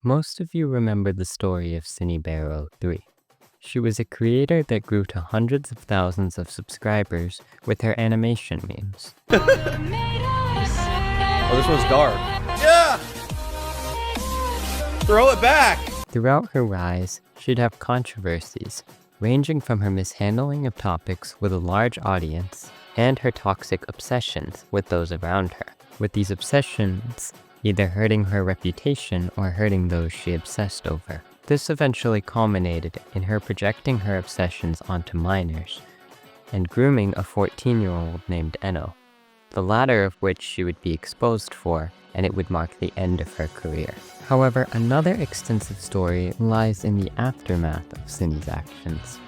Most of you remember the story of Synnibear03. She was a creator that grew to hundreds of thousands of subscribers with her animation memes. Oh, this one's dark. Yeah! Throw it back! Throughout her rise, she'd have controversies, ranging from her mishandling of topics with a large audience and her toxic obsessions with those around her, with these obsessions either hurting her reputation or hurting those she obsessed over. This eventually culminated in her projecting her obsessions onto minors and grooming a 14-year-old named Enno, the latter of which she would be exposed for, and it would mark the end of her career. However, another extensive story lies in the aftermath of Synni's actions.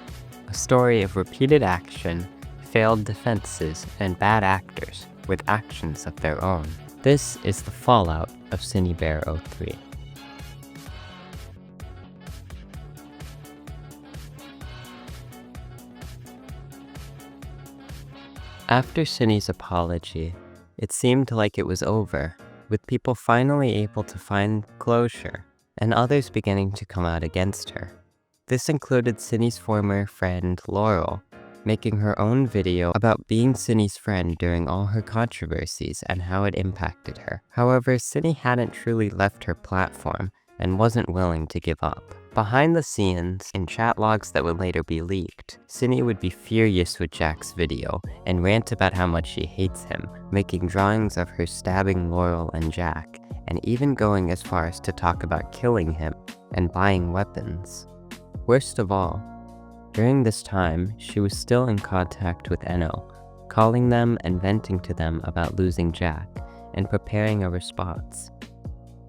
A story of repeated action, failed defenses, and bad actors with actions of their own. This is the fallout of Synnibear03. After Synni's apology, it seemed like it was over, with people finally able to find closure, and others beginning to come out against her. This included Synni's former friend, Laurel, making her own video about being Synni's friend during all her controversies and how it impacted her. However, Synni hadn't truly left her platform and wasn't willing to give up. Behind the scenes, in chat logs that would later be leaked, Synni would be furious with Jack's video and rant about how much she hates him, making drawings of her stabbing Laurel and Jack, and even going as far as to talk about killing him and buying weapons. Worst of all, during this time, she was still in contact with Enno, calling them and venting to them about losing Jack, and preparing a response.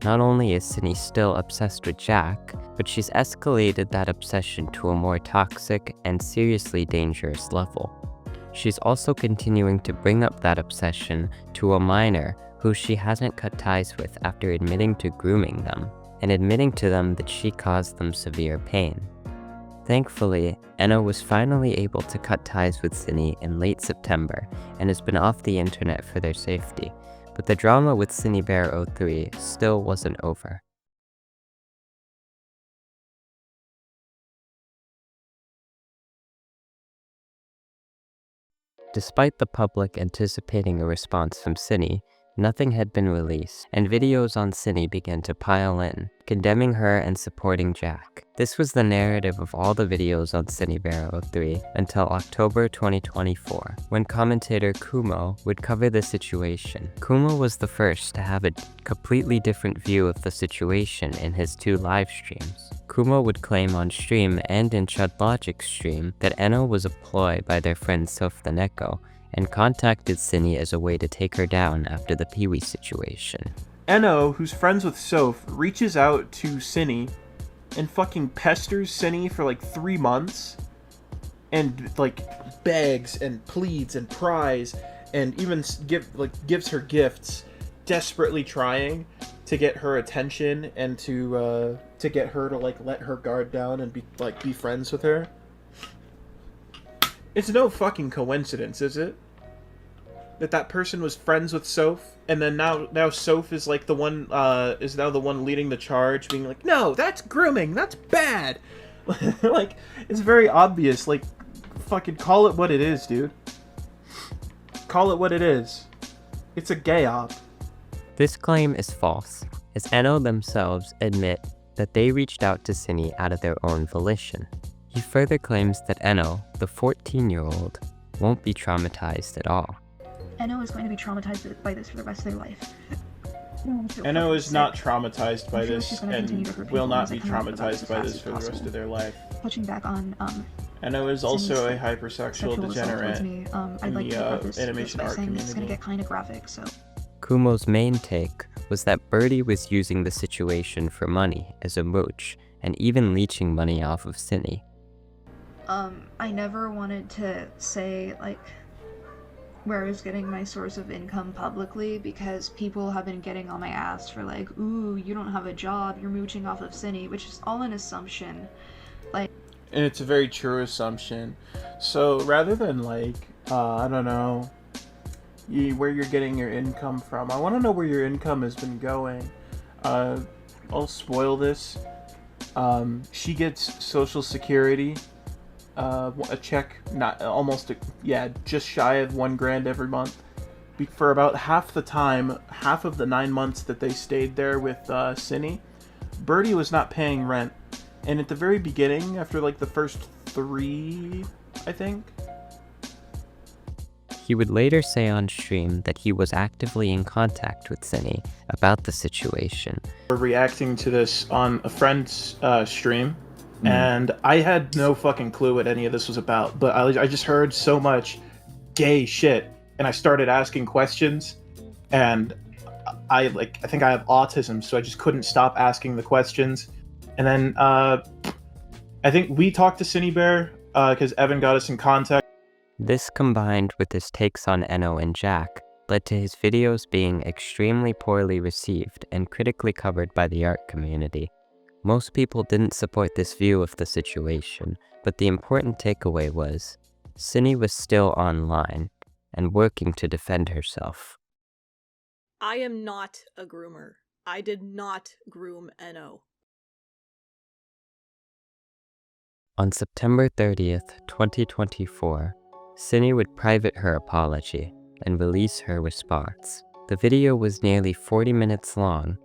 Not only is Synni still obsessed with Jack, but she's escalated that obsession to a more toxic and seriously dangerous level. She's also continuing to bring up that obsession to a minor who she hasn't cut ties with after admitting to grooming them, and admitting to them that she caused them severe pain. Thankfully, Enno was finally able to cut ties with Synni in late September and has been off the internet for their safety, but the drama with Synnibear03 still wasn't over. Despite the public anticipating a response from Synni, nothing had been released, and videos on Synni began to pile in, condemning her and supporting Jack. This was the narrative of all the videos on Synnibear03 until October 2024, when commentator Kumo would cover the situation. Kumo was the first to have a completely different view of the situation in his 2 live streams. Kumo would claim on stream and in Chud Logic's stream that Enno was a ploy by their friend Soph the Neko, and contacted Synni as a way to take her down after the Pee-wee situation. Enno, who's friends with Soph, reaches out to Synni and fucking pesters Synni for like 3 months and like begs and pleads and pries and even gives her gifts, desperately trying to get her attention and to get her to like let her guard down and be friends with her. It's no fucking coincidence, is it? That person was friends with Soph, and then now Soph is like the one is now the one leading the charge, being like, no, that's grooming, that's bad. Like, it's very obvious. Like, fucking call it what it is, dude. Call it what it is. It's a gay op. This claim is false, as Enno themselves admit that they reached out to Synni out of their own volition. He further claims that Enno, the 14-year-old, won't be traumatized at all. Enno is going to be traumatized by this for the rest of their life. Enno is not traumatized by this and will not be traumatized by this for the rest of their life. Touching back on Enno is also a hypersexual degenerate in the animation art community. This is going to get kind of graphic, so... Kumo's main take was that Birdie was using the situation for money as a mooch, and even leeching money off of Synni. I never wanted to say, like, where I was getting my source of income publicly, because people have been getting on my ass for like, ooh, you don't have a job, you're mooching off of Synni, which is all an assumption. Like, and it's a very true assumption. So rather than like, I don't know, where you're getting your income from, I want to know where your income has been going. I'll spoil this. She gets Social Security, a check, just shy of $1,000 every month. For about half the time, half of the 9 months that they stayed there with Synny, Birdie was not paying rent. And at the very beginning, after like the first 3, I think, He would later say on stream that he was actively in contact with Synny about the situation. we're reacting to this on a friend's stream, and I had no fucking clue what any of this was about, but I just heard so much gay shit, and I started asking questions, and I think I have autism, so I just couldn't stop asking the questions. And then I think we talked to Synnibear because Evan got us in contact. This, combined with his takes on Eno and Jack, led to his videos being extremely poorly received and critically covered by the art community. Most people didn't support this view of the situation, but the important takeaway was, Synny was still online and working to defend herself. I am not a groomer. I did not groom Eno. On September 30th, 2024, Synny would private her apology and release her response. The video was nearly 40 minutes long,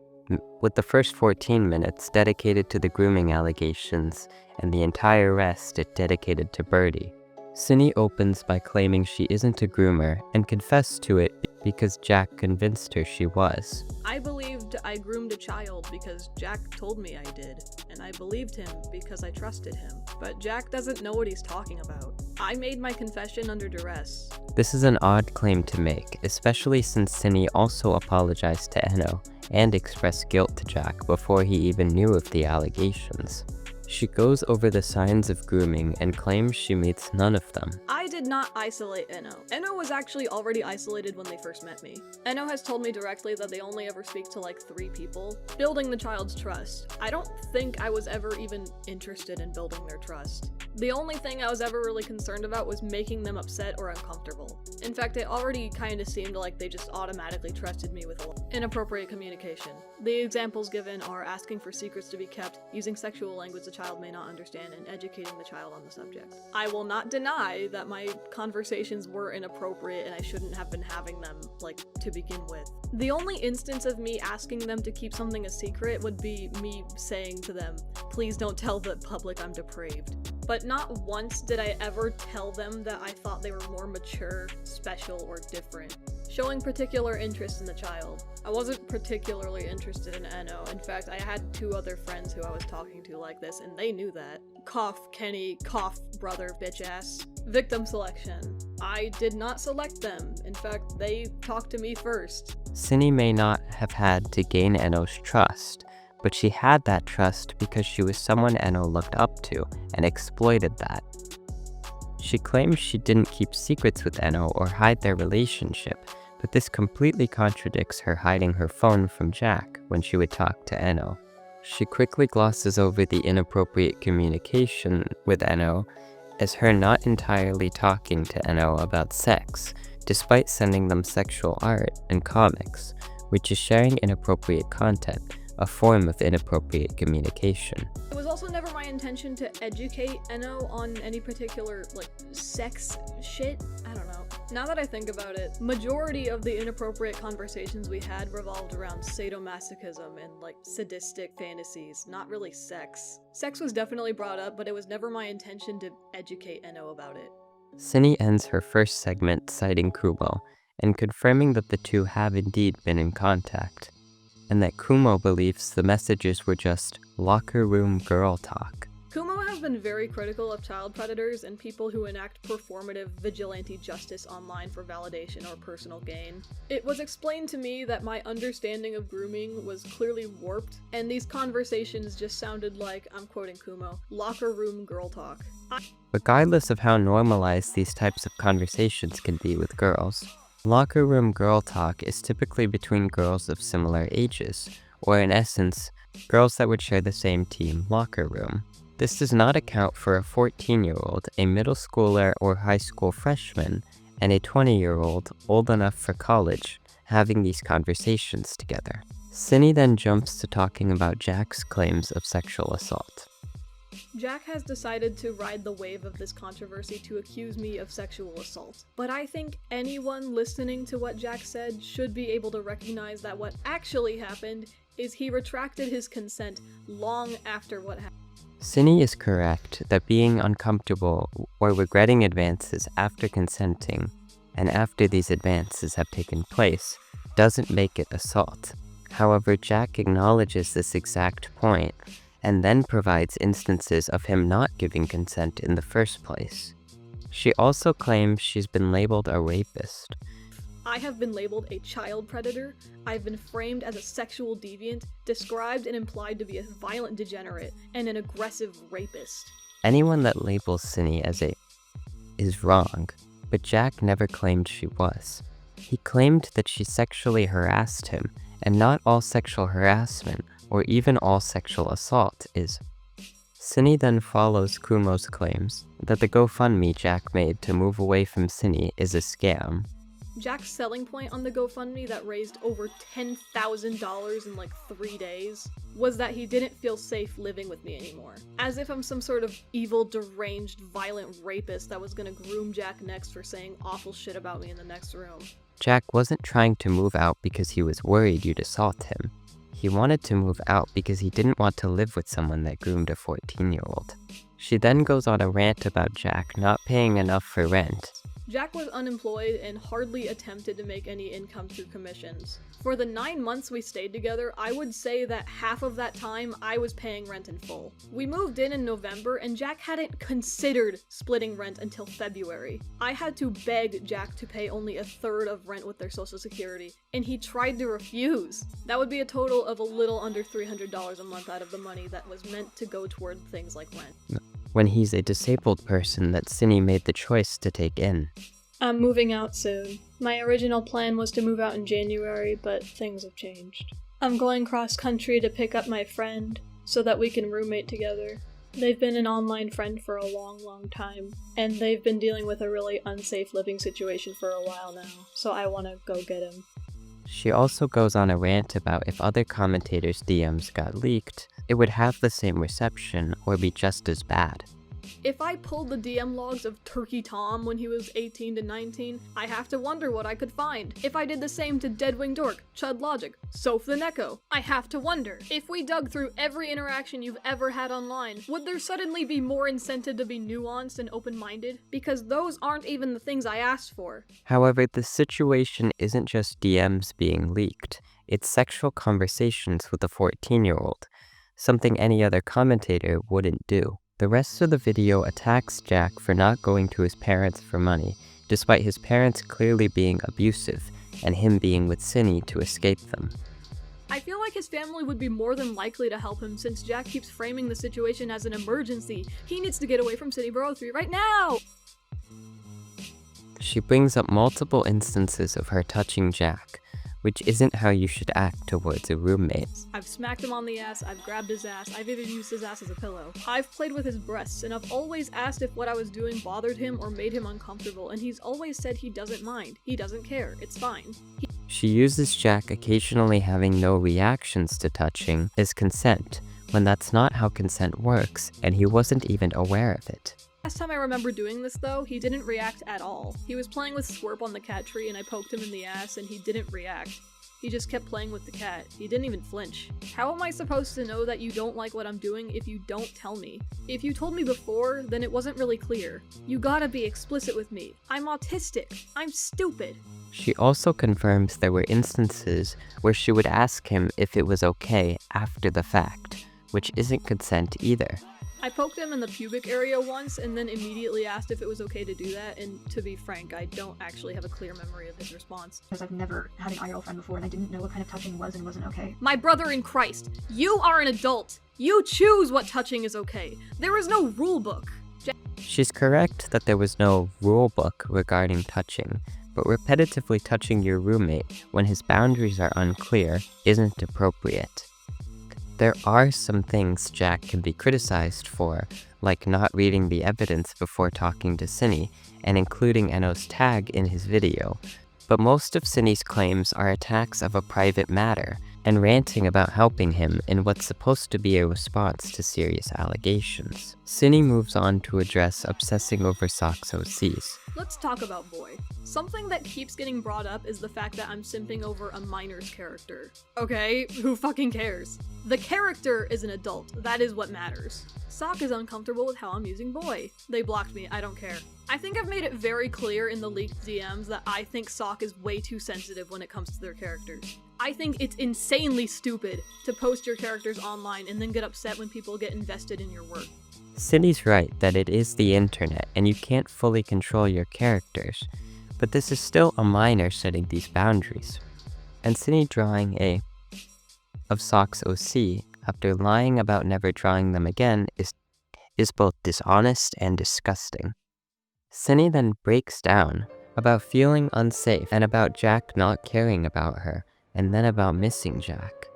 with the first 14 minutes dedicated to the grooming allegations and the entire rest dedicated to Birdie. Synny opens by claiming she isn't a groomer and confessed to it because Jack convinced her she was. I believed I groomed a child because Jack told me I did, and I believed him because I trusted him. But Jack doesn't know what he's talking about. I made my confession under duress. This is an odd claim to make, especially since Synny also apologized to Eno and expressed guilt to Jack before he even knew of the allegations. She goes over the signs of grooming and claims she meets none of them. I did not isolate Eno. Eno was actually already isolated when they first met me. Eno has told me directly that they only ever speak to like 3 people, building the child's trust. I don't think I was ever even interested in building their trust. The only thing I was ever really concerned about was making them upset or uncomfortable. In fact, it already kind of seemed like they just automatically trusted me with inappropriate communication. The examples given are asking for secrets to be kept, using sexual language the child may not understand, and educating the child on the subject. I will not deny that my conversations were inappropriate and I shouldn't have been having them, to begin with. The only instance of me asking them to keep something a secret would be me saying to them, please don't tell the public I'm depraved. But not once did I ever tell them that I thought they were more mature, special, or different. Showing particular interest in the child. I wasn't particularly interested in Eno. In fact, I had 2 other friends who I was talking to like this, and they knew that. Cough, Kenny, cough, brother, bitch ass. Victim selection. I did not select them. In fact, they talked to me first. Synny may not have had to gain Eno's trust, but she had that trust because she was someone Eno looked up to and exploited that. She claims she didn't keep secrets with Eno or hide their relationship, but this completely contradicts her hiding her phone from Jack when she would talk to Eno. She quickly glosses over the inappropriate communication with Eno as her not entirely talking to Eno about sex, despite sending them sexual art and comics, which is sharing inappropriate content, a form of inappropriate communication. It was also never my intention to educate Eno on any particular, sex shit. I don't know. Now that I think about it, majority of the inappropriate conversations we had revolved around sadomasochism and, sadistic fantasies, not really sex. Sex was definitely brought up, but it was never my intention to educate Eno about it. Synny ends her first segment citing Kumo and confirming that the two have indeed been in contact, and that Kumo believes the messages were just locker room girl talk. Kumo has been very critical of child predators and people who enact performative vigilante justice online for validation or personal gain. It was explained to me that my understanding of grooming was clearly warped, and these conversations just sounded like, I'm quoting Kumo, locker room girl talk. Regardless of how normalized these types of conversations can be with girls, locker room girl talk is typically between girls of similar ages, or in essence, girls that would share the same team locker room. This does not account for a 14-year-old, a middle schooler or high school freshman, and a 20-year-old old enough for college having these conversations together. Synni then jumps to talking about Jack's claims of sexual assault. Jack has decided to ride the wave of this controversy to accuse me of sexual assault. But I think anyone listening to what Jack said should be able to recognize that what actually happened is he retracted his consent long after what happened. Synni is correct that being uncomfortable or regretting advances after consenting, and after these advances have taken place, doesn't make it assault. However, Jack acknowledges this exact point, and then provides instances of him not giving consent in the first place. She also claims she's been labeled a rapist. I have been labeled a child predator, I've been framed as a sexual deviant, described and implied to be a violent degenerate, and an aggressive rapist. Anyone that labels Synni as is wrong, but Jack never claimed she was. He claimed that she sexually harassed him, and not all sexual harassment, or even all sexual assault, is. Synni then follows Kumo's claims that the GoFundMe Jack made to move away from Synni is a scam. Jack's selling point on the GoFundMe that raised over $10,000 in like 3 days was that he didn't feel safe living with me anymore. As if I'm some sort of evil, deranged, violent rapist that was gonna groom Jack next for saying awful shit about me in the next room. Jack wasn't trying to move out because he was worried you'd assault him. He wanted to move out because he didn't want to live with someone that groomed a 14-year-old. She then goes on a rant about Jack not paying enough for rent. Jack was unemployed and hardly attempted to make any income through commissions. For the 9 months we stayed together, I would say that half of that time I was paying rent in full. We moved in November and Jack hadn't considered splitting rent until February. I had to beg Jack to pay only a third of rent with their social security, and he tried to refuse. That would be a total of a little under $300 a month out of the money that was meant to go toward things like rent. When he's a disabled person that Synni made the choice to take in. I'm moving out soon. My original plan was to move out in January, but things have changed. I'm going cross-country to pick up my friend, so that we can roommate together. They've been an online friend for a long, long time, and they've been dealing with a really unsafe living situation for a while now, so I want to go get him. She also goes on a rant about if other commentators' DMs got leaked, it would have the same reception or be just as bad. If I pulled the DM logs of Turkey Tom when he was 18 to 19, I have to wonder what I could find. If I did the same to Deadwing Dork, Chud Logic, Soph the Neko, I have to wonder. If we dug through every interaction you've ever had online, would there suddenly be more incentive to be nuanced and open-minded? Because those aren't even the things I asked for. However, the situation isn't just DMs being leaked, it's sexual conversations with a 14-year-old, something any other commentator wouldn't do. The rest of the video attacks Jack for not going to his parents for money, despite his parents clearly being abusive, and him being with Synni to escape them. I feel like his family would be more than likely to help him since Jack keeps framing the situation as an emergency. He needs to get away from Synnibear03 right now! She brings up multiple instances of her touching Jack, which isn't how you should act towards a roommate. I've smacked him on the ass, I've grabbed his ass, I've even used his ass as a pillow. I've played with his breasts, and I've always asked if what I was doing bothered him or made him uncomfortable, and he's always said he doesn't mind. He doesn't care. It's fine. She uses Jack occasionally having no reactions to touching as consent, when that's not how consent works, and he wasn't even aware of it. Last time I remember doing this though, he didn't react at all. He was playing with Swirp on the cat tree and I poked him in the ass and he didn't react. He just kept playing with the cat. He didn't even flinch. How am I supposed to know that you don't like what I'm doing if you don't tell me? If you told me before, then it wasn't really clear. You gotta be explicit with me. I'm autistic. I'm stupid. She also confirms there were instances where she would ask him if it was okay after the fact, which isn't consent either. I poked him in the pubic area once and then immediately asked if it was okay to do that, and to be frank, I don't actually have a clear memory of his response. Because I've never had an IRL friend before and I didn't know what kind of touching was and wasn't okay. My brother in Christ, you are an adult. You choose what touching is okay. There is no rule book. She's correct that there was no rule book regarding touching, but repetitively touching your roommate when his boundaries are unclear isn't appropriate. There are some things Jack can be criticized for, like not reading the evidence before talking to Synni and including Eno's tag in his video, but most of Synni's claims are attacks of a private matter, and ranting about helping him in what's supposed to be a response to serious allegations. Synni moves on to address obsessing over Sock's OCs. Let's talk about Boy. Something that keeps getting brought up is the fact that I'm simping over a minor's character. Okay, who fucking cares? The character is an adult, that is what matters. Sock is uncomfortable with how I'm using Boy. They blocked me, I don't care. I think I've made it very clear in the leaked DMs that I think Sock is way too sensitive when it comes to their characters. I think it's insanely stupid to post your characters online and then get upset when people get invested in your work. Synni's right that it is the internet and you can't fully control your characters, but this is still a minor setting these boundaries. And Synni drawing a of Sock's OC after lying about never drawing them again is both dishonest and disgusting. Synni then breaks down about feeling unsafe and about Jack not caring about her, and then about missing Jack.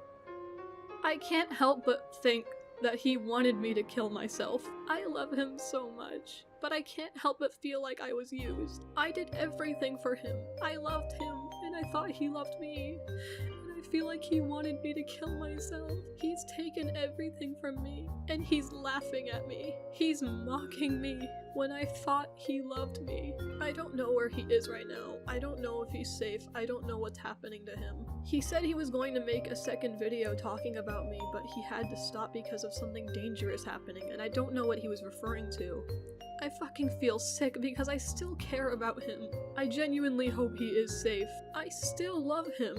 I can't help but think that he wanted me to kill myself. I love him so much, but I can't help but feel like I was used. I did everything for him. I loved him, and I thought he loved me. And I feel like he wanted me to kill myself. He's taken everything from me, and he's laughing at me. He's mocking me when I thought he loved me. I don't know where he is right now. I don't know if he's safe. I don't know what's happening to him. He said he was going to make a second video talking about me, but he had to stop because of something dangerous happening, and I don't know what he was referring to. I fucking feel sick because I still care about him. I genuinely hope he is safe. I still love him.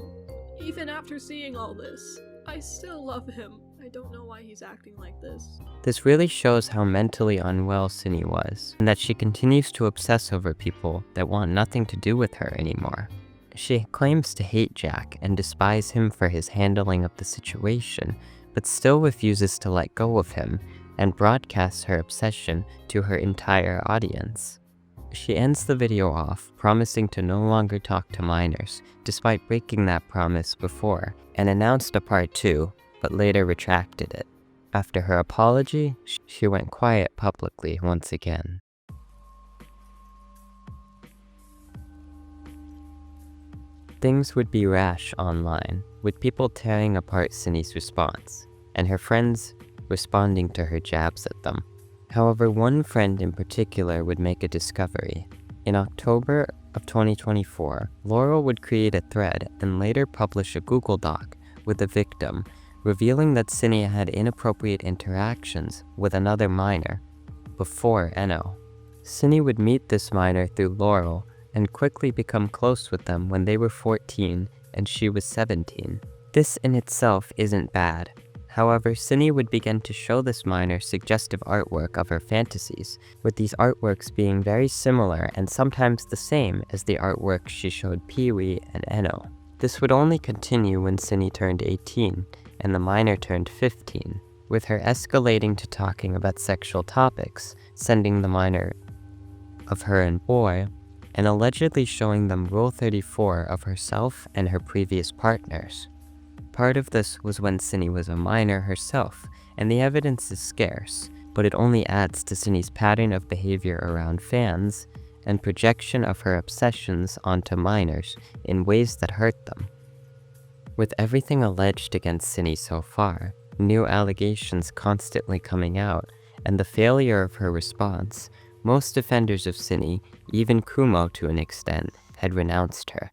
Even after seeing all this, I still love him. I don't know why he's acting like this. This really shows how mentally unwell Synni was, and that she continues to obsess over people that want nothing to do with her anymore. She claims to hate Jack and despise him for his handling of the situation, but still refuses to let go of him and broadcasts her obsession to her entire audience. She ends the video off, promising to no longer talk to minors, despite breaking that promise before, and announced a part 2, but later retracted it. After her apology, she went quiet publicly once again. Things would be rash online, with people tearing apart Synni's response, and her friends responding to her jabs at them. However, one friend in particular would make a discovery. In October of 2024, Laurel would create a thread and later publish a Google Doc with a victim, revealing that Synni had inappropriate interactions with another minor before Eno. Synni would meet this minor through Laurel and quickly become close with them when they were 14 and she was 17. This in itself isn't bad. However, Synni would begin to show this minor suggestive artwork of her fantasies, with these artworks being very similar and sometimes the same as the artwork she showed Pee-wee and Eno. This would only continue when Synni turned 18 and the minor turned 15, with her escalating to talking about sexual topics, sending the minor of her and Boy, and allegedly showing them Rule 34 of herself and her previous partners. Part of this was when Synni was a minor herself, and the evidence is scarce, but it only adds to Synni's pattern of behavior around fans and projection of her obsessions onto minors in ways that hurt them. With everything alleged against Synni so far, new allegations constantly coming out, and the failure of her response, most defenders of Synni, even Kumo to an extent, had renounced her.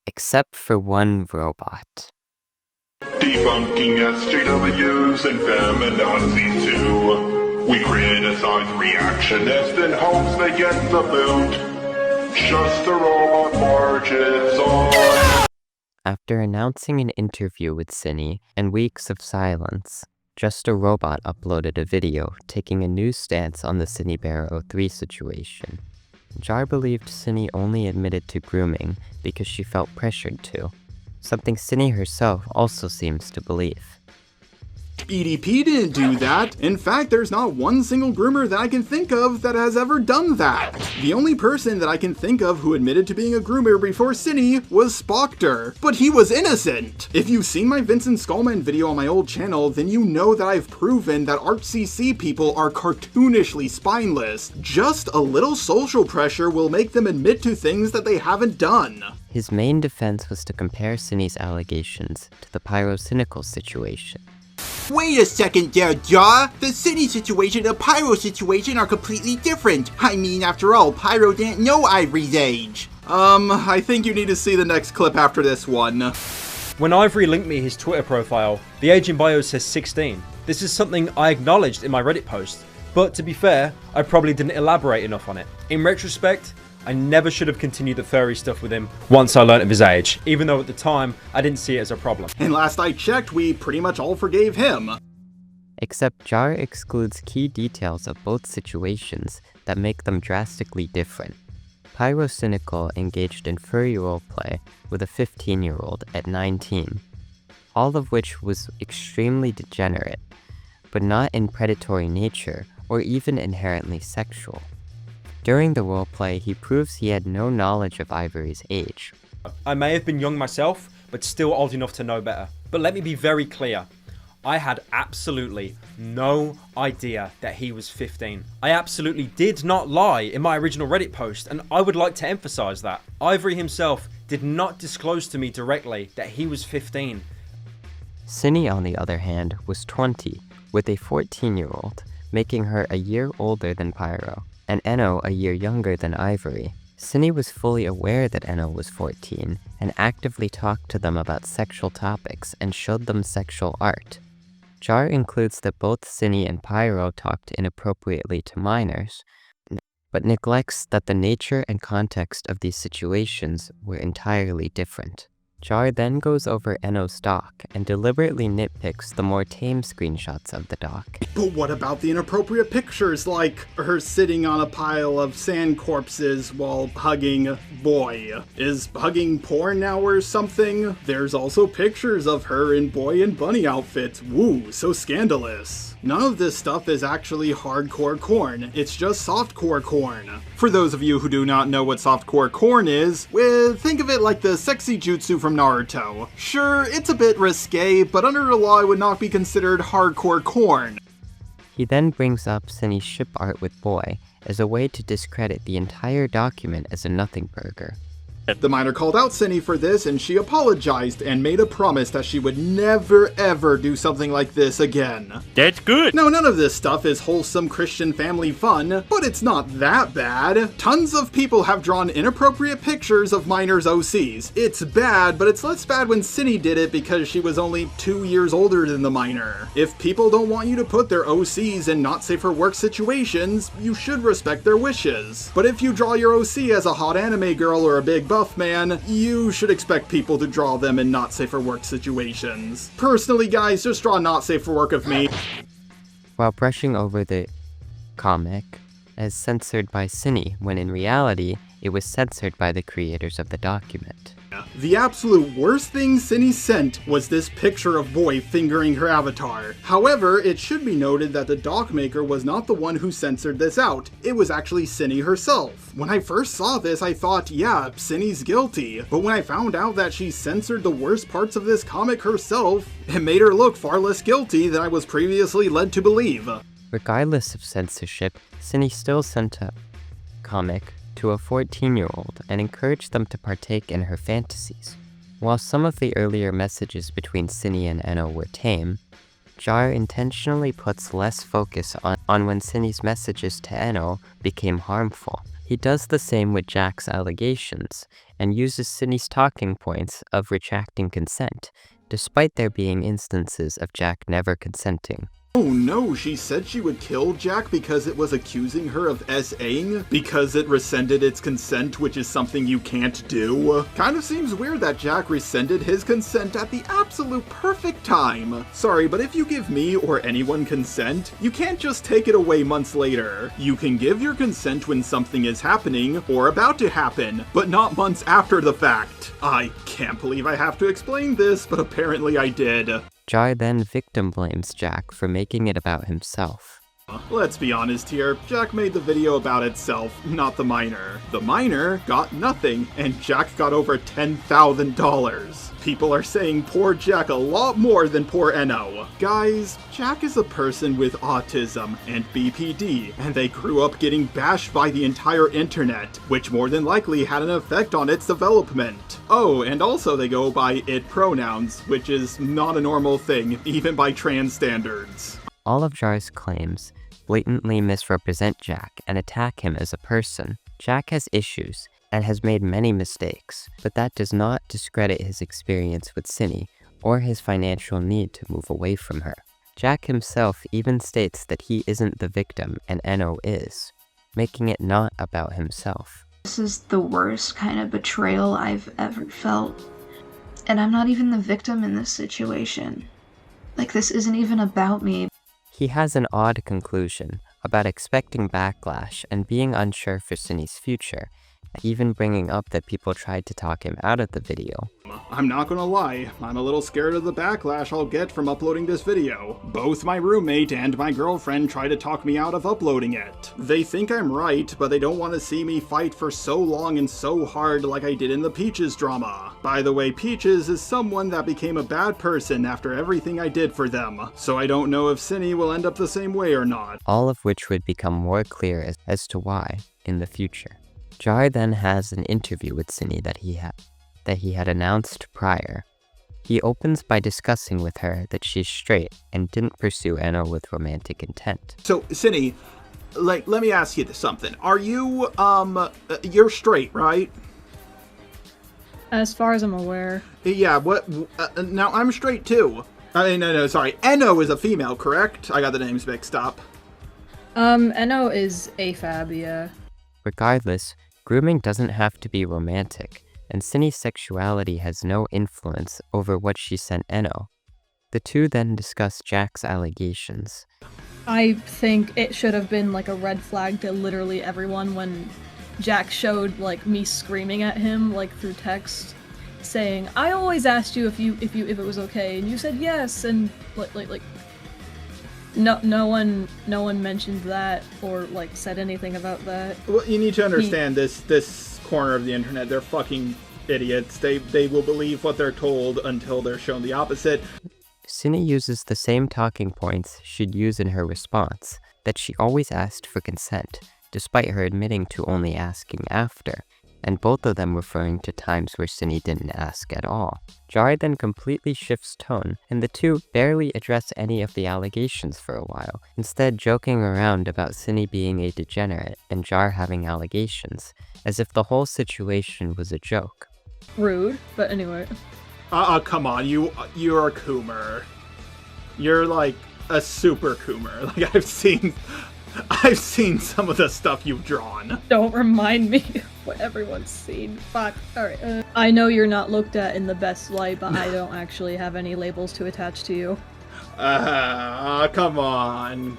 Except for one robot. Debunking SJWs and feminazis too. We criticize reactionists in hopes they get the boot. Just the robot marches on. After announcing an interview with Synni and weeks of silence, Just a Robot uploaded a video taking a new stance on the Synnibear03 situation. Jar believed Synni only admitted to grooming because she felt pressured to, something Synni herself also seems to believe. EDP didn't do that. In fact, there's not one single groomer that I can think of that has ever done that. The only person that I can think of who admitted to being a groomer before Synni was Spockter, but he was innocent. If you've seen my Vincent Skullman video on my old channel, then you know that I've proven that ArtCC people are cartoonishly spineless. Just a little social pressure will make them admit to things that they haven't done. His main defense was to compare Synni's allegations to the pyrocynical situation. Wait a second there, Jaw! The Synni situation and the Pyro situation are completely different. I mean, after all, Pyro didn't know Ivory's age. I think you need to see the next clip after this one. When Ivory linked me his Twitter profile, the age in bio says 16. This is something I acknowledged in my Reddit post, but to be fair, I probably didn't elaborate enough on it. In retrospect, I never should have continued the furry stuff with him once I learnt of his age, even though at the time, I didn't see it as a problem. And last I checked, we pretty much all forgave him. Except Jar excludes key details of both situations that make them drastically different. Pyrocynical engaged in furry roleplay with a 15-year-old at 19, all of which was extremely degenerate, but not in predatory nature or even inherently sexual. During the roleplay, he proves he had no knowledge of Ivory's age. I may have been young myself, but still old enough to know better. But let me be very clear. I had absolutely no idea that he was 15. I absolutely did not lie in my original Reddit post, and I would like to emphasize that. Ivory himself did not disclose to me directly that he was 15. Synni, on the other hand, was 20, with a 14-year-old, making her a year older than Pyro, and Enno a year younger than Ivory. Synni was fully aware that Enno was 14, and actively talked to them about sexual topics and showed them sexual art. Jar includes that both Synni and Pyro talked inappropriately to minors, but neglects that the nature and context of these situations were entirely different. Jar then goes over Enno's doc and deliberately nitpicks the more tame screenshots of the doc. But what about the inappropriate pictures, like her sitting on a pile of sand corpses while hugging Boy? Is hugging porn now or something? There's also pictures of her in boy and bunny outfits. Woo, so scandalous. None of this stuff is actually hardcore corn, it's just softcore corn. For those of you who do not know what softcore corn is, well, think of it like the sexy jutsu from Naruto. Sure, it's a bit risque, but under the law it would not be considered hardcore corn. He then brings up Synni's ship art with Boy as a way to discredit the entire document as a nothing burger. The minor called out Synni for this, and she apologized and made a promise that she would never ever do something like this again. That's good. Now, none of this stuff is wholesome Christian family fun, but it's not that bad. Tons of people have drawn inappropriate pictures of minors' OCs. It's bad, but it's less bad when Synni did it because she was only 2 years older than the minor. If people don't want you to put their OCs in not safe for work situations, you should respect their wishes. But if you draw your OC as a hot anime girl or a big buff man, you should expect people to draw them in not safe for work situations. Personally, guys, just draw not safe for work of me. While brushing over the comic as censored by Synni, when in reality, it was censored by the creators of the document. The absolute worst thing Synni sent was this picture of Boy fingering her avatar. However, it should be noted that the doc maker was not the one who censored this out. It was actually Synni herself. When I first saw this, I thought, yeah, Synni's guilty. But when I found out that she censored the worst parts of this comic herself, it made her look far less guilty than I was previously led to believe. Regardless of censorship, Synni still sent a comic to a 14-year-old and encouraged them to partake in her fantasies. While some of the earlier messages between Synni and Enno were tame, Jar intentionally puts less focus on when Synni's messages to Enno became harmful. He does the same with Jack's allegations, and uses Synni's talking points of retracting consent, despite there being instances of Jack never consenting. Oh no, she said she would kill Jack because it was accusing her of SAing because it rescinded its consent, which is something you can't do. Kind of seems weird that Jack rescinded his consent at the absolute perfect time. Sorry, but if you give me or anyone consent, you can't just take it away months later. You can give your consent when something is happening or about to happen, but not months after the fact. I can't believe I have to explain this, but apparently I did. Jar then victim blames Jack for making it about himself. Let's be honest here, Jack made the video about itself, not the miner. The miner got nothing, and Jack got over $10,000. People are saying poor Jack a lot more than poor Enno. Guys, Jack is a person with autism and BPD, and they grew up getting bashed by the entire internet, which more than likely had an effect on its development. Oh, and also they go by it pronouns, which is not a normal thing, even by trans standards. All of Jar's claims blatantly misrepresent Jack and attack him as a person. Jack has issues and has made many mistakes, but that does not discredit his experience with Synni or his financial need to move away from her. Jack himself even states that he isn't the victim and Enno is, making it not about himself. This is the worst kind of betrayal I've ever felt. And I'm not even the victim in this situation. Like, this isn't even about me. He has an odd conclusion about expecting backlash and being unsure for Synni's future, even bringing up that people tried to talk him out of the video. I'm not gonna lie, I'm a little scared of the backlash I'll get from uploading this video. Both my roommate and my girlfriend try to talk me out of uploading it. They think I'm right, but they don't want to see me fight for so long and so hard like I did in the Peaches drama. By the way, Peaches is someone that became a bad person after everything I did for them, so I don't know if Synni will end up the same way or not. All of which would become more clear as to why in the future. Jar then has an interview with Synni that he had announced prior. He opens by discussing with her that she's straight and didn't pursue Enno with romantic intent. So, Synni, let me ask you something. Are you, you're straight, right? As far as I'm aware. Yeah, now I'm straight too. Sorry. Enno is a female, correct? I got the names mixed up. Enno is AFAB, yeah. Regardless, grooming doesn't have to be romantic, and Synni's sexuality has no influence over what she sent Enno. The two then discuss Jack's allegations. I think it should have been like a red flag to literally everyone when Jack showed like me screaming at him like through text, saying, "I always asked you if it was okay, and you said yes," and like no one mentioned that or like said anything about that. Well, you need to understand this corner of the internet. They're fucking idiots. They will believe what they're told until they're shown the opposite. Synni uses the same talking points she'd use in her response, that she always asked for consent, despite her admitting to only asking after, and both of them referring to times where Synni didn't ask at all. Jar then completely shifts tone, and the two barely address any of the allegations for a while, instead joking around about Synni being a degenerate and Jar having allegations, as if the whole situation was a joke. Rude, but anyway. Come on, you're a Coomer. You're like a super Coomer. Like I've seen some of the stuff you've drawn. Don't remind me what everyone's seen. Fuck. Alright. I know you're not looked at in the best light, but I don't actually have any labels to attach to you. Come on.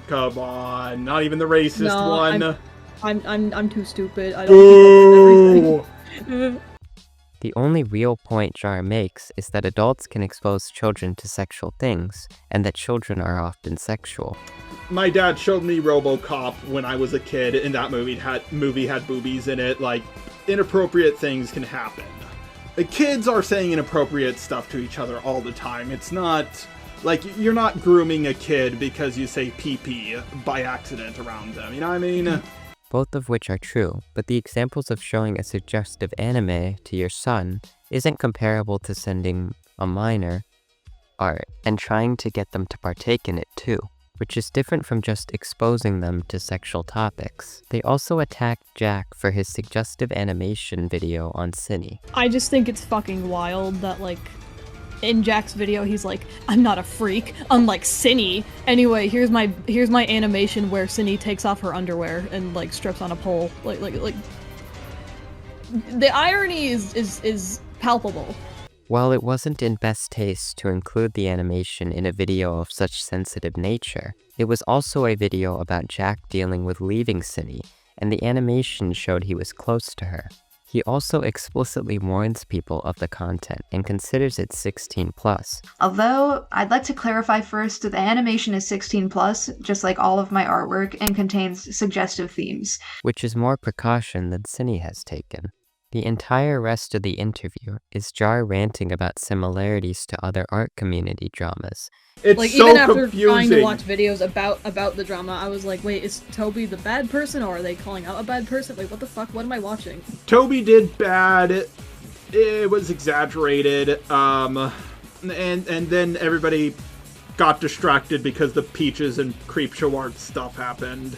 Not even the racist one. I'm too stupid. I don't keep up with everything. The only real point Jar makes is that adults can expose children to sexual things, and that children are often sexual. My dad showed me RoboCop when I was a kid, and that movie had boobies in it. Like, inappropriate things can happen. The kids are saying inappropriate stuff to each other all the time. It's not, like, you're not grooming a kid because you say pee-pee by accident around them, you know what I mean? Both of which are true, but the examples of showing a suggestive anime to your son isn't comparable to sending a minor art and trying to get them to partake in it too, which is different from just exposing them to sexual topics. They also attacked Jack for his suggestive animation video on Synni. I just think it's fucking wild that, like, in Jack's video he's like, "I'm not a freak, unlike Synni. Anyway, here's my animation where Synni takes off her underwear and like strips on a pole." Like the irony is palpable. While it wasn't in best taste to include the animation in a video of such sensitive nature, it was also a video about Jack dealing with leaving Synni, and the animation showed he was close to her. He also explicitly warns people of the content and considers it 16+. Although, I'd like to clarify first that the animation is 16+, just like all of my artwork, and contains suggestive themes. Which is more precaution than Synni has taken. The entire rest of the interview is Jar ranting about similarities to other art community dramas. It's Like, so even after confusing. trying to watch videos about the drama, I was like, wait, is Toby the bad person, or are they calling out a bad person? Like, what the fuck? What am I watching? Toby did bad. It was exaggerated. And then everybody got distracted because the Peaches and Creepshow art stuff happened.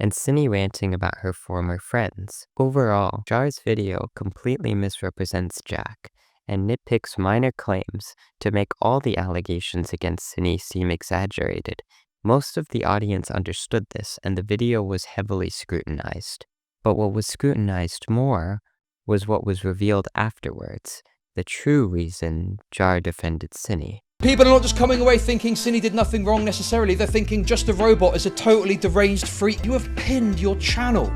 And Synni ranting about her former friends. Overall, Jar's video completely misrepresents Jack and nitpicks minor claims to make all the allegations against Synni seem exaggerated. Most of the audience understood this, and the video was heavily scrutinized. But what was scrutinized more was what was revealed afterwards, the true reason Jar defended Synni. People are not just coming away thinking Synni did nothing wrong necessarily, they're thinking Just a Robot is a totally deranged freak. You have pinned your channel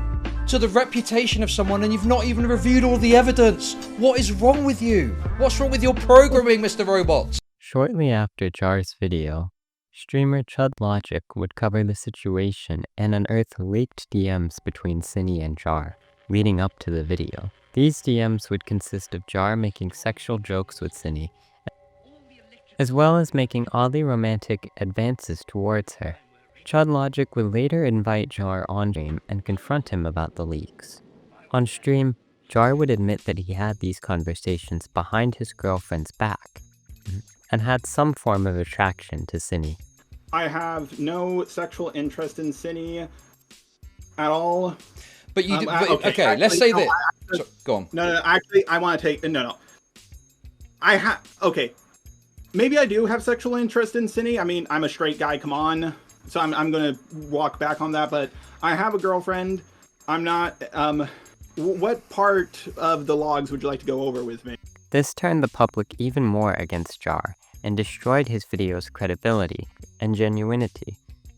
to the reputation of someone and you've not even reviewed all the evidence. What is wrong with you? What's wrong with your programming, Mr. Robot? Shortly after Jar's video, streamer Chud Logic would cover the situation and unearth leaked DMs between Synni and Jar, leading up to the video. These DMs would consist of Jar making sexual jokes with Synni, as well as making oddly romantic advances towards her. Chud Logic would later invite Jar on stream and confront him about the leaks. On stream, Jar would admit that he had these conversations behind his girlfriend's back, and had some form of attraction to Synni. I have no sexual interest in Synni at all. But you do, okay, okay, let's say that. Actually, go on. No, actually, I want to take... No. Okay. Maybe I do have sexual interest in Synni. I mean, I'm a straight guy, come on. So I'm going to walk back on that, but I have a girlfriend. I'm not... what part of the logs would you like to go over with me? This turned the public even more against Jar, and destroyed his video's credibility and genuinity,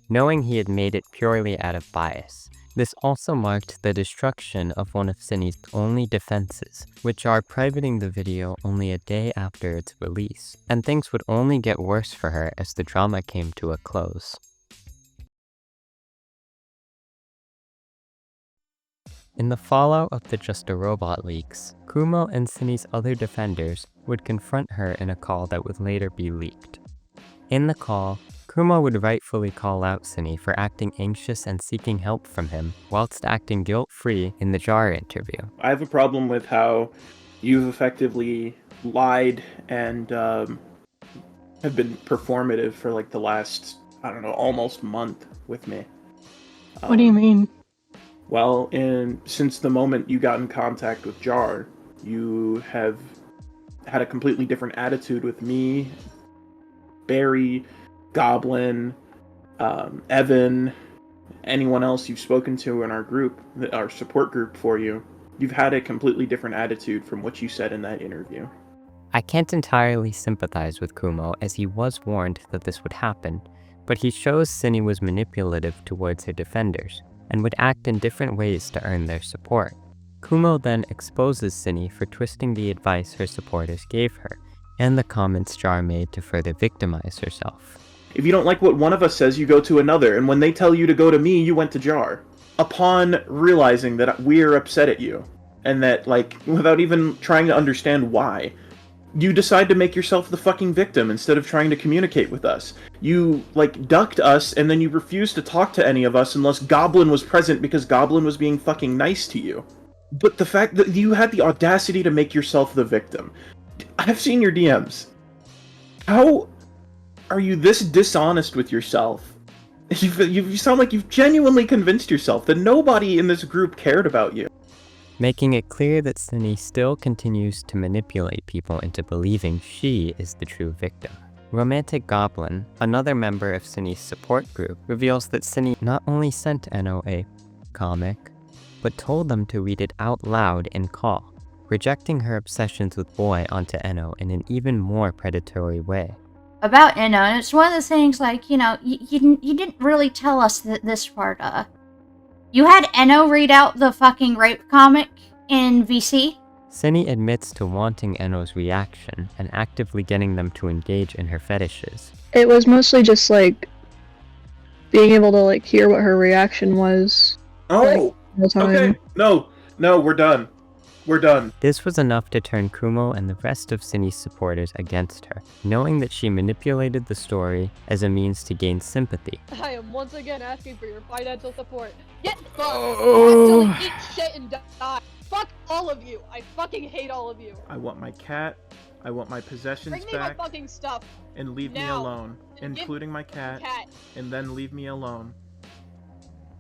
knowing he had made it purely out of bias. This also marked the destruction of one of Synni's only defenses, with Jar privating the video only a day after its release, and things would only get worse for her as the drama came to a close. In the fallout of the Just a Robot leaks, Kumo and Synni's other defenders would confront her in a call that would later be leaked. In the call, Kumo would rightfully call out Synni for acting anxious and seeking help from him, whilst acting guilt-free in the Jar interview. I have a problem with how you've effectively lied and have been performative for like the last, I don't know, almost month with me. What do you mean? Well, since the moment you got in contact with Jar, you have had a completely different attitude with me, Barry, Goblin, Evan, anyone else you've spoken to in our group, our support group for you. You've had a completely different attitude from what you said in that interview. I can't entirely sympathize with Kumo, as he was warned that this would happen, but he shows Synni was manipulative towards her defenders, and would act in different ways to earn their support. Kumo then exposes Synni for twisting the advice her supporters gave her, and the comments Jar made to further victimize herself. If you don't like what one of us says, you go to another, and when they tell you to go to me, you went to Jar. Upon realizing that we're upset at you, and that, like, without even trying to understand why, you decide to make yourself the fucking victim instead of trying to communicate with us. You, like, ducked us, and then you refused to talk to any of us unless Goblin was present because Goblin was being fucking nice to you. But the fact that you had the audacity to make yourself the victim. I've seen your DMs. How are you this dishonest with yourself? You sound like you've genuinely convinced yourself that nobody in this group cared about you. Making it clear that Synni still continues to manipulate people into believing she is the true victim. Romantic Goblin, another member of Synni's support group, reveals that Synni not only sent Enno a comic, but told them to read it out loud in call, projecting her obsessions with Boy onto Enno in an even more predatory way. About Enno, and it's one of the things, like, you know, you didn't really tell us this part, you had Enno read out the fucking rape comic in VC? Cinny admits to wanting Enno's reaction and actively getting them to engage in her fetishes. It was mostly just like being able to like hear what her reaction was. Oh, The time. okay. No, we're done. We're done. This was enough to turn Kumo and the rest of Cinny's supporters against her, knowing that she manipulated the story as a means to gain sympathy. I am once again asking for your financial support. Get fucked! Oh. Actually eat shit and die! Fuck all of you! I fucking hate all of you! I want my cat. I want my possessions Bring me back. my fucking stuff! And leave me now. alone, And including my cat. And then leave me alone.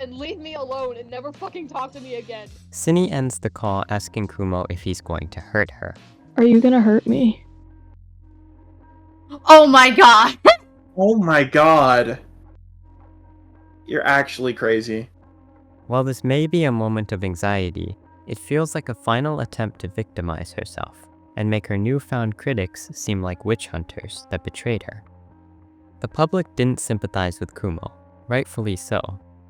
And leave me alone and never fucking talk to me again. Cinny ends the call asking Kumo if he's going to hurt her. Are you gonna hurt me? Oh my god! Oh my god. You're actually crazy. While this may be a moment of anxiety, it feels like a final attempt to victimize herself and make her newfound critics seem like witch hunters that betrayed her. The public didn't sympathize with Kumo, rightfully so,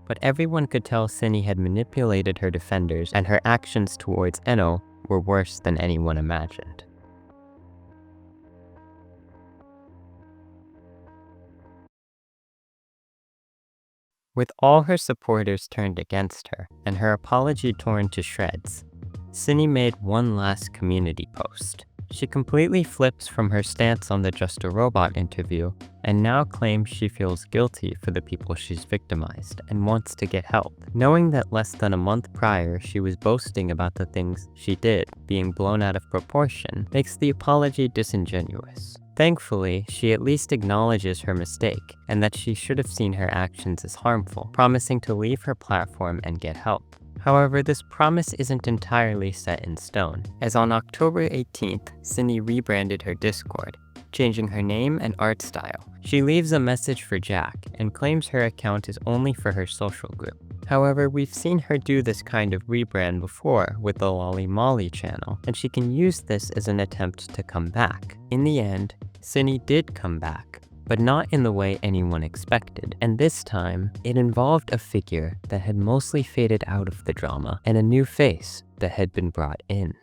but everyone could tell Cinny had manipulated her defenders and her actions towards Enno were worse than anyone imagined. With all her supporters turned against her and her apology torn to shreds, Cinny made one last community post. She completely flips from her stance on the Just a Robot interview and now claims she feels guilty for the people she's victimized and wants to get help. Knowing that less than a month prior she was boasting about the things she did being blown out of proportion makes the apology disingenuous. Thankfully, she at least acknowledges her mistake and that she should have seen her actions as harmful, promising to leave her platform and get help. However, this promise isn't entirely set in stone, as on October 18th, Cinny rebranded her Discord, changing her name and art style. She leaves a message for Jack and claims her account is only for her social group. However, we've seen her do this kind of rebrand before with the Lolly Molly channel, and she can use this as an attempt to come back. In the end, Cinny did come back, but not in the way anyone expected, and this time, it involved a figure that had mostly faded out of the drama and a new face that had been brought in.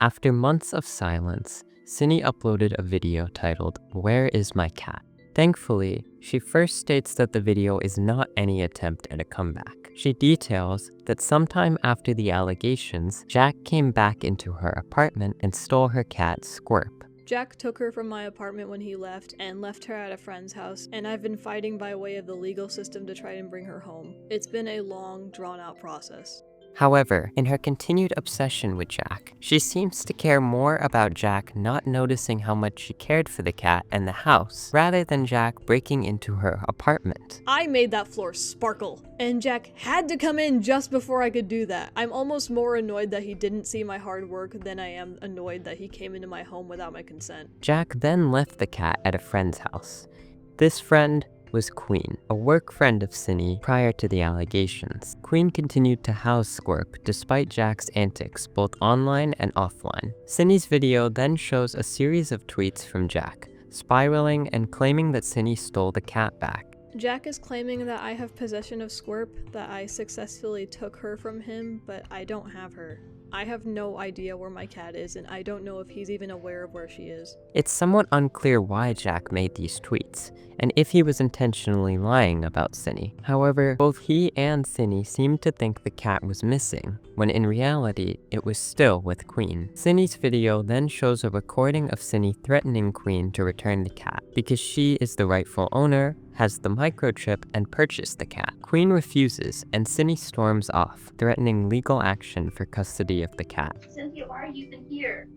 After months of silence, Cinny uploaded a video titled, "Where is my cat?" Thankfully, she first states that the video is not any attempt at a comeback. She details that sometime after the allegations, Jack came back into her apartment and stole her cat, Squirp. Jack took her from my apartment when he left and left her at a friend's house, and I've been fighting by way of the legal system to try and bring her home. It's been a long, drawn-out process. However, in her continued obsession with Jack, she seems to care more about Jack not noticing how much she cared for the cat and the house, rather than Jack breaking into her apartment. I made that floor sparkle, and Jack had to come in just before I could do that. I'm almost more annoyed that he didn't see my hard work than I am annoyed that he came into my home without my consent. Jack then left the cat at a friend's house. This friend was Queen, a work friend of Cinny prior to the allegations. Queen continued to house Squirp despite Jack's antics both online and offline. Cinny's video then shows a series of tweets from Jack, spiraling and claiming that Cinny stole the cat back. Jack is claiming that I have possession of Squirp, that I successfully took her from him, but I don't have her. I have no idea where my cat is, and I don't know if he's even aware of where she is. It's somewhat unclear why Jack made these tweets, and if he was intentionally lying about Cinny. However, both he and Cinny seemed to think the cat was missing, when in reality, it was still with Queen. Cinny's video then shows a recording of Cinny threatening Queen to return the cat, because she is the rightful owner, has the microchip, and purchased the cat. Queen refuses, and Cinny storms off, threatening legal action for custody of the cat. Cynthia, why are you even here?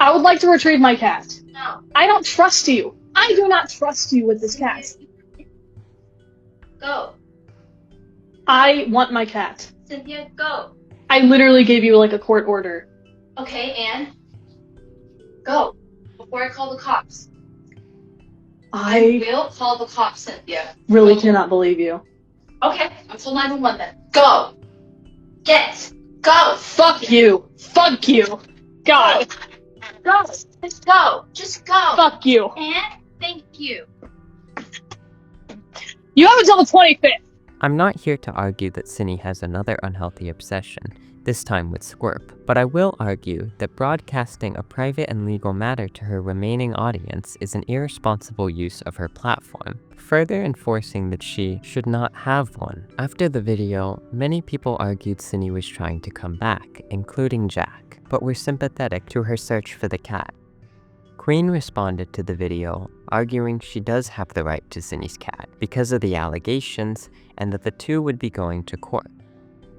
I would like to retrieve my cat. No. I don't trust you. I do not trust you with this cat. Go. I want my cat. Cynthia, go. I literally gave you like a court order. Okay, and? Go. Before I call the cops. I will call the cops, Cynthia. really cannot believe you. Okay, I'll tell 911 then. Go. Get. Go. Fuck you. Fuck you. God. Go. Just go. Just go. Fuck you. And thank you. You have until the 25th. I'm not here to argue that Synni has another unhealthy obsession, this time with Squirp, but I will argue that broadcasting a private and legal matter to her remaining audience is an irresponsible use of her platform, further enforcing that she should not have one. After the video, many people argued Synni was trying to come back, including Jack, but were sympathetic to her search for the cat. Queen responded to the video, arguing she does have the right to Synni's cat because of the allegations and that the two would be going to court.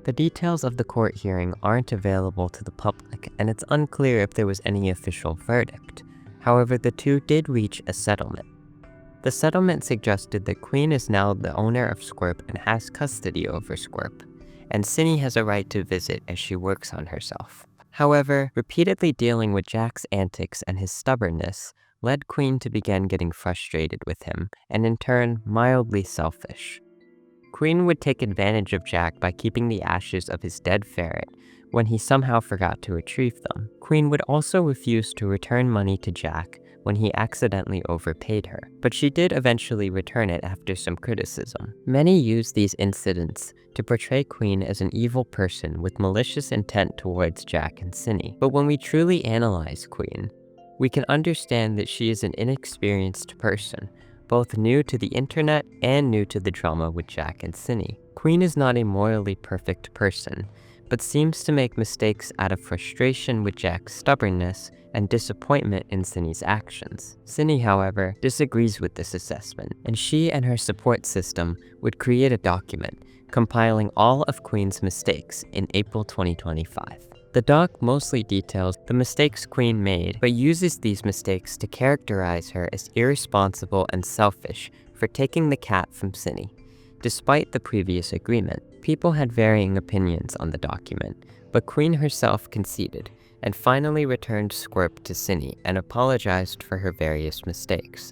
The details of the court hearing aren't available to the public, and it's unclear if there was any official verdict. However, the two did reach a settlement. The settlement suggested that Queen is now the owner of Squirp and has custody over Squirp, and Synni has a right to visit as she works on herself. However, repeatedly dealing with Jack's antics and his stubbornness led Queen to begin getting frustrated with him, and in turn, mildly selfish. Queen would take advantage of Jack by keeping the ashes of his dead ferret when he somehow forgot to retrieve them. Queen would also refuse to return money to Jack when he accidentally overpaid her, but she did eventually return it after some criticism. Many use these incidents to portray Queen as an evil person with malicious intent towards Jack and Synni, but when we truly analyze Queen, we can understand that she is an inexperienced person, both new to the internet and new to the drama with Jack and Synni. Queen is not a morally perfect person, but seems to make mistakes out of frustration with Jack's stubbornness and disappointment in Synni's actions. Synni, however, disagrees with this assessment, and she and her support system would create a document compiling all of Queen's mistakes in April 2025. The doc mostly details the mistakes Queen made, but uses these mistakes to characterize her as irresponsible and selfish for taking the cat from Synni. Despite the previous agreement, people had varying opinions on the document, but Queen herself conceded, and finally returned Squirp to Synni and apologized for her various mistakes.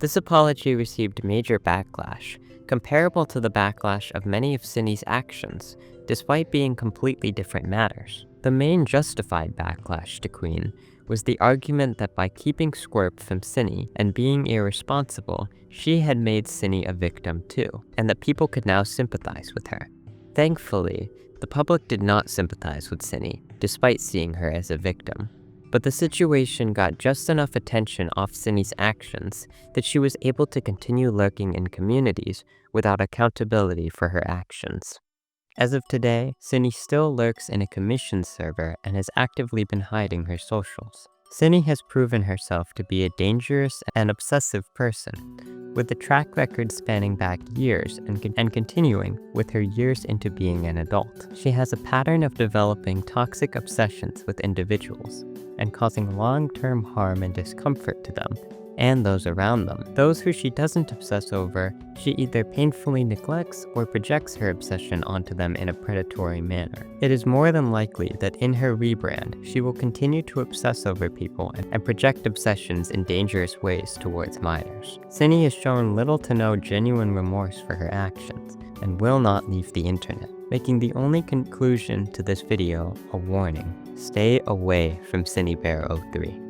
This apology received major backlash, comparable to the backlash of many of Synni's actions, despite being completely different matters. The main justified backlash to Queen was the argument that by keeping Squirp from Synni and being irresponsible, she had made Synni a victim too, and that people could now sympathize with her. Thankfully, the public did not sympathize with Synni, despite seeing her as a victim. But the situation got just enough attention off Synni's actions that she was able to continue lurking in communities without accountability for her actions. As of today, Synni still lurks in a commission server and has actively been hiding her socials. Synni has proven herself to be a dangerous and obsessive person, with a track record spanning back years and continuing with her years into being an adult. She has a pattern of developing toxic obsessions with individuals and causing long-term harm and discomfort to them and those around them. Those who she doesn't obsess over, she either painfully neglects or projects her obsession onto them in a predatory manner. It is more than likely that in her rebrand, she will continue to obsess over people and project obsessions in dangerous ways towards minors. Synni has shown little to no genuine remorse for her actions and will not leave the internet, making the only conclusion to this video a warning. Stay away from Synnibear03.